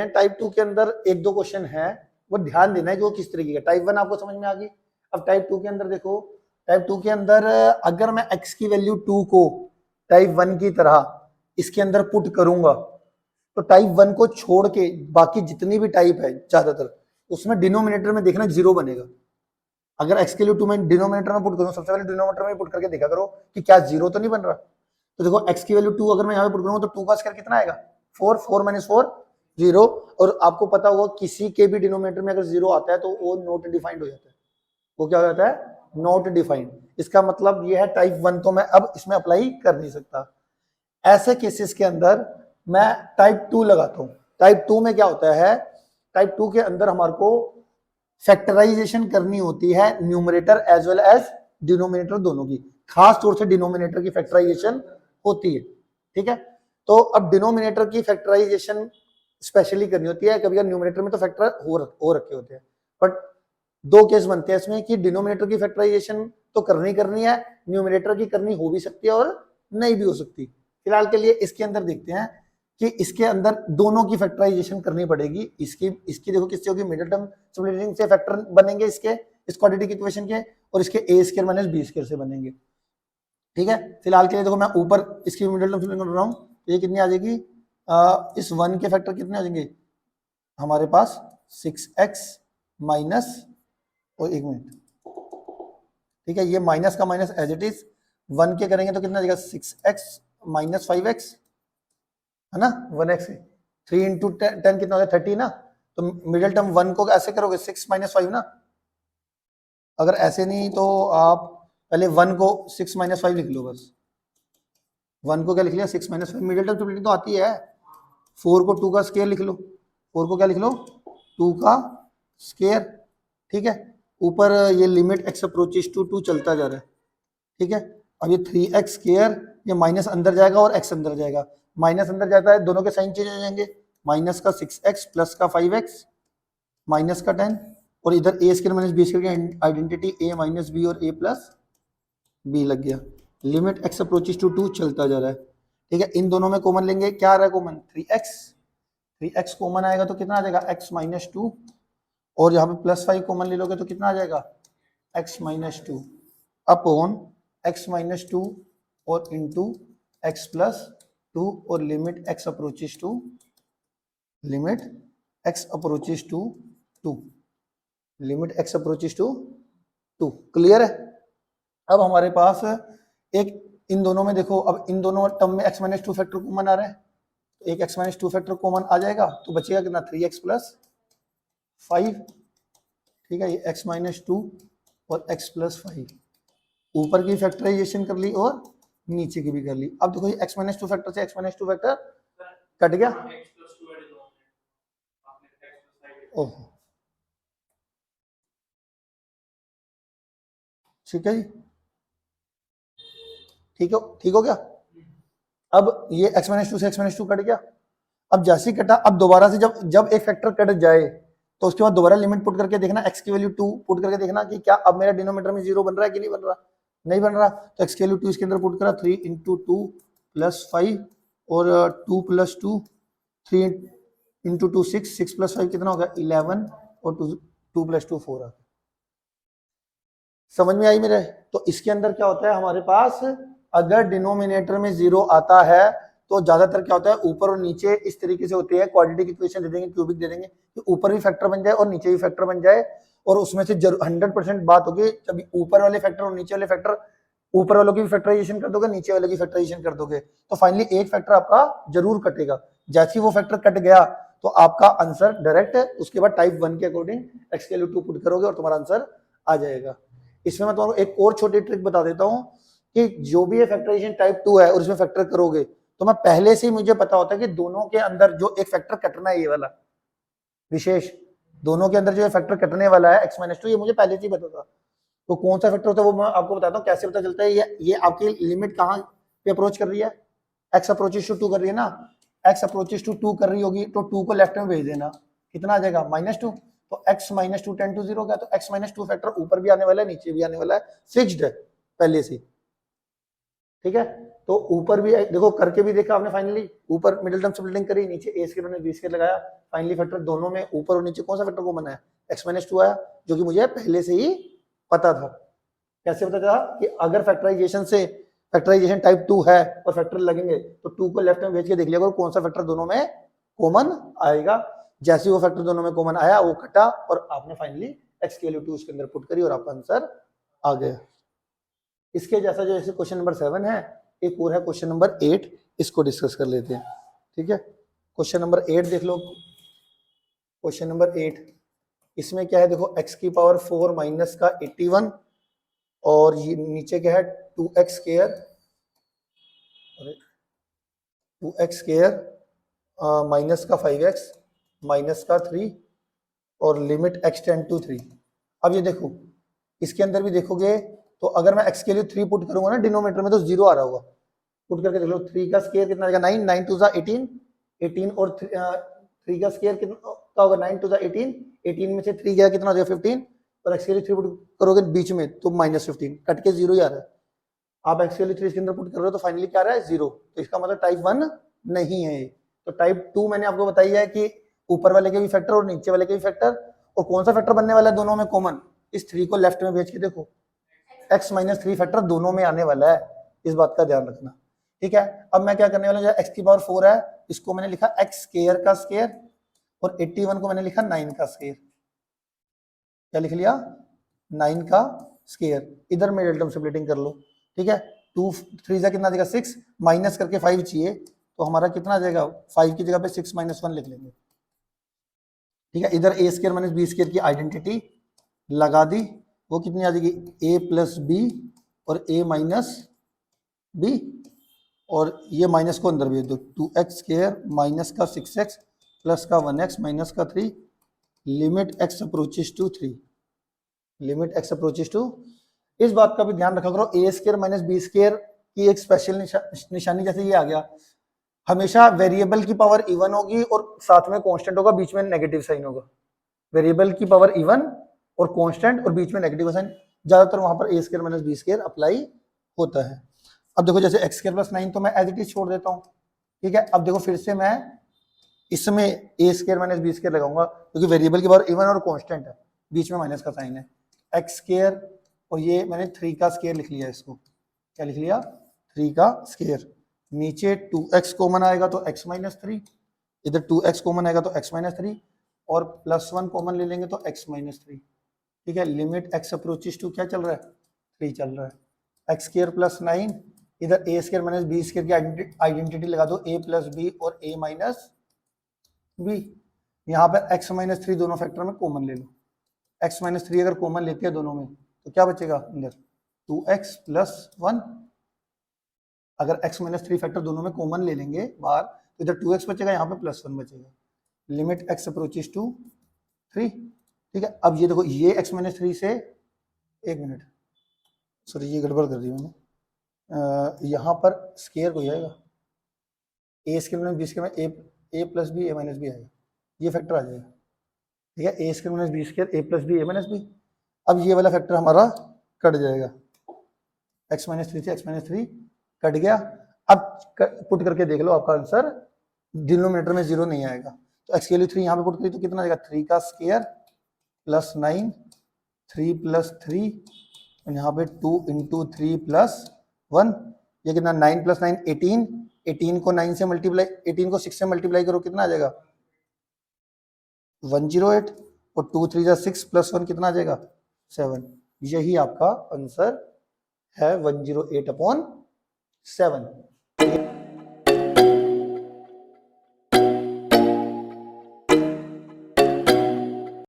हैं टाइप 2 के अंदर एक दो क्वेश्चन है, वो ध्यान देना है कि वो किस तरीके का। टाइप 1 आपको समझ में आ गई। अब टाइप 2 के अंदर देखो, टाइप 2 के अंदर अगर मैं x की वैल्यू 2 को टाइप 1 की तरह इसके अंदर पुट करूंगा तो टाइप 1 को छोड़ के बाकी जितनी भी टाइप है ज्यादातर उसमें डिनोमिनेटर में देखना 0 बनेगा। अगर x के लिए 2 मैं डिनोमिनेटर में पुट करूं, सबसे पहले डिनोमिनेटर में पुट करके देखा करो कि क्या 0 तो नहीं बन रहा। तो देखो x की वैल्यू 2 अगर मैं यहाँ पे पुट करूंगा तो 2 का स्क्वायर कितना आएगा 4, 4 - 4 0। और आपको पता होगा किसी के भी डिनोमिनेटर में अगर 0 आता है तो वो नॉट डिफाइंड हो जाता है। वो क्या हो जाता है नॉट डिफाइंड। इसका मतलब ये है टाइप 1 तो मैं अब इसमें अप्लाई कर नहीं सकता। ऐसे केसेस के अंदर मैं टाइप 2 लगाता हूं। टाइप 2 में क्या होता है, टाइप 2 के अंदर हमारे को फैक्टराइजेशन करनी होती है numerator as well as denominator दोनों की। खास तौर से डिनोमिनेटर की फैक्टराइजेशन होती है, ठीक है। तो अब डिनोमिनेटर की फैक्टराइजेशन स्पेशली करनी होती है। कभी न्यूमरेटर में तो फैक्टर हो रखे होते हैं, बट दो केस बनते हैं इसमें कि डिनोमिनेटर की फैक्टराइजेशन तो करनी है, न्यूमरेटर की करनी हो भी सकती है और नहीं भी हो सकती। फिलहाल के लिए इसके अंदर देखते हैं कि इसके अंदर दोनों की फैक्टराइजेशन करनी पड़ेगी। इसकी देखो किससे होगी, मिडिल टर्म सिम्प्लिफिकेशन से फैक्टर बनेंगे इसके, इस क्वाड्रेटिक इक्वेशन के, और इसके a square minus b square से बनेंगे, ठीक है। फिलहाल के लिए देखो मैं ऊपर इसकी मिडिल टर्म सिम्प्लिफिकेशन कर रहा हूं, ये कितनी आ जाएगी, इस 1 के फैक्टर कितने आ जाएंगे हमारे पास 6x माइनस, और 1 मिनट, ठीक है, ये माइनस का माइनस एज इट इज 1 के करेंगे तो कितना आ जाएगा 6x माइनस 5x, है ना, 1x 3 इंटू 10 कितना हो गया 30 ना। तो मिडिल टर्म 1 को ऐसे करोगे 6 माइनस 5 ना। अगर ऐसे नहीं तो आप पहले 1 को 6 माइनस 5 लिख लो, बस 1 को क्या लिख लिया 6 माइनस 5। मिडिल टर्म सिम्प्लिफिकेशन तो आती है। 4 को 2 का स्क्वायर लिख लो, 4 को क्या लिख लो 2 का स्क्वायर, ठीक है। ऊपर ये लिमिट x अप्रोचेस टू 2 चलता जा रहा है, ठीक है। अब ये 3x स्क्वायर, ये माइनस अंदर जाएगा और x अंदर जाएगा, माइनस अंदर जाता है दोनों के साइन चेंज हो जाएंगे, माइनस का 6x प्लस का 5x माइनस का 10, और इधर a square minus b square की आइडेंटिटी a माइनस b और a प्लस b लग गया। लिमिट x अप्रोचेस टू 2 चलता जा रहा है, ठीक है। इन दोनों में कॉमन लेंगे, क्या आ रहा है कॉमन 3x कॉमन आएगा तो कितना आ जाएगा x माइनस 2, और यहाँ पे प्लस 5 कॉमन ले लोगे तो कितना आ जाएगा x minus 2 upon x minus 2 और इंटू x प्लस 2, और limit x approaches to 2, limit x approaches to 2। Clear है। अब हमारे पास एक इन दोनों में देखो, अब इन दोनों टर्म में x माइनस 2 फैक्टर कॉमन आ रहा है, एक x माइनस 2 फैक्टर कॉमन आ जाएगा तो बचेगा कितना 3x प्लस 5, ठीक है। ये x माइनस 2 और x प्लस 5, ऊपर की फैक्टराइजेशन कर ली और नीचे की भी कर ली। अब देखो ये x माइनस 2 फैक्टर से x माइनस 2 फैक्टर कट गया, ओह ठीक है जी, ठीक हो गया। अब ये x माइनस 2 से x माइनस 2 कट गया। अब जैसे ही कटा, अब दोबारा से जब एक फैक्टर कट जाए तो उसके बाद दोबारा लिमिट पुट करके देखना, x की वैल्यू 2 पुट करके देखना कि क्या अब मेरा डिनोमिनेटर में 0 बन रहा है कि नहीं बन रहा, नहीं बन रहा तो x की वैल्यू 2 इसके अंदर पुट करा, 3 इंटू 2 प्लस 5 और 2 प्लस 2, 3 इंटू 2 6 प्लस 5 कितना होगा 11, और 2 प्लस 2 4 आ गया। समझ में आई मेरे। तो इसके अंदर क्या होता है हमारे पास, अगर डिनोमिनेटर में 0 आता है तो ज्यादातर क्या होता है ऊपर और नीचे इस तरीके से होती है, क्वाड्रेटिक इक्वेशन दे देंगे, क्यूबिक दे देंगे कि ऊपर भी फैक्टर बन जाए और नीचे भी फैक्टर बन जाए, और उसमें से 100% बात होगी जब ऊपर वाले फैक्टर और नीचे वाले फैक्टर, ऊपर वालों की भी फैक्टराइजेशन कर दोगे नीचे वाले की फैक्टराइजेशन कर दोगे तो फाइनली एक फैक्टर आपका जरूर कटेगा। जैसे ही वो फैक्टर कट गया तो आपका आंसर डायरेक्ट है, उसके बाद टाइप 1 के अकॉर्डिंग x की वैल्यू 2 पुट करोगे और तुम्हारा आंसर आ जाएगा। इसमें मैं तुम्हारा एक और छोटी ट्रिक बता देता हूं कि जो भी ये फैक्टराइजेशन टाइप 2 है और इसमें फैक्टर करोगे तो मैं पहले से ही मुझे पता होता है कि दोनों के अंदर जो एक फैक्टर कटना है, ये वाला विशेष, दोनों के अंदर जो फैक्टर कटने वाला है x माइनस 2, ये मुझे पहले से ही पता था। तो कौन सा फैक्टर होता है वो मैं आपको बताता हूँ कैसे पता चलता है। ये आपकी लिमिट कहाँ पे अप्रोच कर रही है, x अप्रोचेस टू 2 कर रही है ना, x अप्रोचेस टू 2 कर रही होगी तो 2 को लेफ्ट में भेज देना, कितना आ जाएगा -2, तो x माइनस 2 टेंड टू 0 गया, तो x माइनस 2 फैक्टर ऊपर भी आने वाला है नीचे भी आने वाला है, फिक्स्ड है पहले से, ठीक है। तो ऊपर भी देखो करके भी देखा आपने, फाइनली ऊपर मिडिल टर्म स्प्लिटिंग करी, नीचे ए स्क्वायर माइनस बी स्क्वायर लगाया, फाइनली फैक्टर दोनों में ऊपर और नीचे कौन सा फैक्टर कॉमन है, x माइनस 2 आया, जो कि मुझे पहले से ही पता था। कैसे पता था कि अगर फैक्टराइजेशन टाइप 2 है और फैक्टर लगेंगे तो 2 को लेफ्ट में भेज के देख लिया करो कौन सा फैक्टर दोनों में कॉमन आएगा। जैसे वो फैक्टर दोनों में कॉमन आया वो कटा और आपने फाइनली x की वैल्यू 2 उसके अंदर पुट करी और आपका आंसर आ गया। इसके जैसा जो क्वेश्चन नंबर 7 है, एक और है क्वेश्चन नंबर 8, इसको डिस्कस कर लेते हैं। ठीक है, क्वेश्चन नंबर 8 देख लो। क्वेश्चन नंबर 8, इसमें क्या है देखो, x की पावर 4 माइनस का 81 और ये नीचे क्या है 2x square, 2x square minus का 5x माइनस का 3 और लिमिट x टेंड टू 3। अब ये देखो इसके अंदर भी देखोगे तो अगर मैं x के लिए 3 पुट करूंगा ना डिनोमिनेटर में तो 0 आ रहा होगा। पुट करके देख लो, 3 का स्क्वायर कितना आएगा 9, 9 टू 18, 18 और 3 का स्क्वायर कितना होगा 9 टू 18, 18 में से 3 गया कितना हो जाएगा 15 और x के लिए 3 पुट करोगे बीच में तो -15, कट के 0 ही आ रहा है। आप x के लिए 3 इसके अंदर पुट कर रहे हो तो फाइनली क्या आ रहा है 0, तो इसका मतलब टाइप 1 नहीं है ये। तो टाइप 2 मैंने आपको बताई है कि ऊपर वाले के भी फैक्टर और नीचे वाले के भी फैक्टर, और कौन सा फैक्टर बनने वाला है दोनों में कॉमन, इस 3 को लेफ्ट में भेज के देखो x माइनस 3 फैक्टर दोनों में आने वाला है, इस बात का ध्यान रखना। ठीक है, अब मैं क्या करने वाला हूँ, x की पावर 4 है इसको मैंने लिखा x स्क्वायर का स्क्वायर और 81 को मैंने लिखा 9 का स्क्वायर। क्या लिख लिया 9 का स्क्वायर, इधर में डेल्टा स्प्लिटिंग कर लो। ठीक है, 2 3 जा कितना देगा 6, माइनस करके 5 चाहिए तो हमारा कितना आ जाएगा 5 की जगह पे 6 माइनस 1 लिख लेंगे। ठीक है, इधर ए स्क्वायर माइनस बी स्क्वायर की आइडेंटिटी लगा दी, वो कितनी आ जाएगी a प्लस बी और a माइनस बी, और ये माइनस को अंदर भेज दो 2x स्क्वायर माइनस का 6x प्लस का 1x माइनस का 3, limit x approaches to 3, limit x approaches to. इस बात का भी ध्यान रखा करो a square minus B square की एक स्पेशल निशानी, जैसे ये आ गया हमेशा वेरिएबल की पावर इवन होगी और साथ में कांस्टेंट होगा, बीच में नेगेटिव साइन होगा। वेरिएबल की पावर इवन और कांस्टेंट और बीच में नेगेटिव साइन, ज्यादातर वहां पर a square minus B square apply होता है। अब देखो जैसे एक्स स्क्वायर प्लस 9 तो मैं एज इट इज छोड़ देता हूँ। ठीक है, अब देखो फिर से मैं इसमें ए स्क्वायर माइनस बी स्क्वायर लगाऊंगा क्योंकि वेरिएबल की पावर इवन और कांस्टेंट है, बीच में माइनस का साइन है, एक्स स्क्वायर और ये मैंने 3 का स्क्वायर लिख लिया, इसको क्या लिख लिया 3 का स्क्वायर, नीचे 2x कॉमन आएगा तो x माइनस 3, इधर 2x कॉमन आएगा तो x माइनस 3 और प्लस 1 कॉमन ले लेंगे तो x माइनस 3। ठीक है, लिमिट x अप्रोचेस टू क्या चल रहा है 3 चल रहा है, x स्क्वायर प्लस 9, इधर a square minus b square की आइडेंटिटी लगा दो a प्लस b और a माइनस b, यहाँ पर x माइनस 3 दोनों फैक्टर में कॉमन ले लो, x माइनस 3 अगर कॉमन लेते हैं दोनों में तो क्या बचेगा अंदर 2x प्लस 1, अगर x माइनस 3 फैक्टर दोनों में कॉमन ले लेंगे बाहर तो इधर 2x बचेगा, यहाँ पे प्लस 1 बचेगा, लिमिट x अप्रोचेस टू 3। ठीक है, अब ये देखो ये x माइनस 3 से, एक मिनट सॉरी ये गड़बड़ कर दी मैंने, यहाँ पर स्क्वायर को आएगा ए स्क्वायर माइनस बी स्क्वायर में ए प्लस बी ए माइनस बी आएगा, ये फैक्टर आ जाएगा। ठीक है, ए स्क्वायर माइनस बी स्क्वायर ए प्लस बी ए माइनस बी, अब ये वाला फैक्टर हमारा कट जाएगा, x माइनस 3 से x माइनस 3 कट गया। अब पुट करके देख लो आपका आंसर डिनोमिनेटर में 0 नहीं आएगा, तो x के लिए 3 यहाँ पे पुट करी तो कितना आएगा 3 का स्क्वायर प्लस 9, 3 प्लस 3 और यहाँ पे 2 इंटू 3 प्लस 1, ये कितना 9 प्लस 9 18, 18 को 9 से मल्टीप्लाई 18 को 6 से मल्टीप्लाई करो कितना आ जाएगा 108 और 2 3 जा 6 प्लस 1 कितना आ जाएगा 7, यही आपका आंसर है 108/7।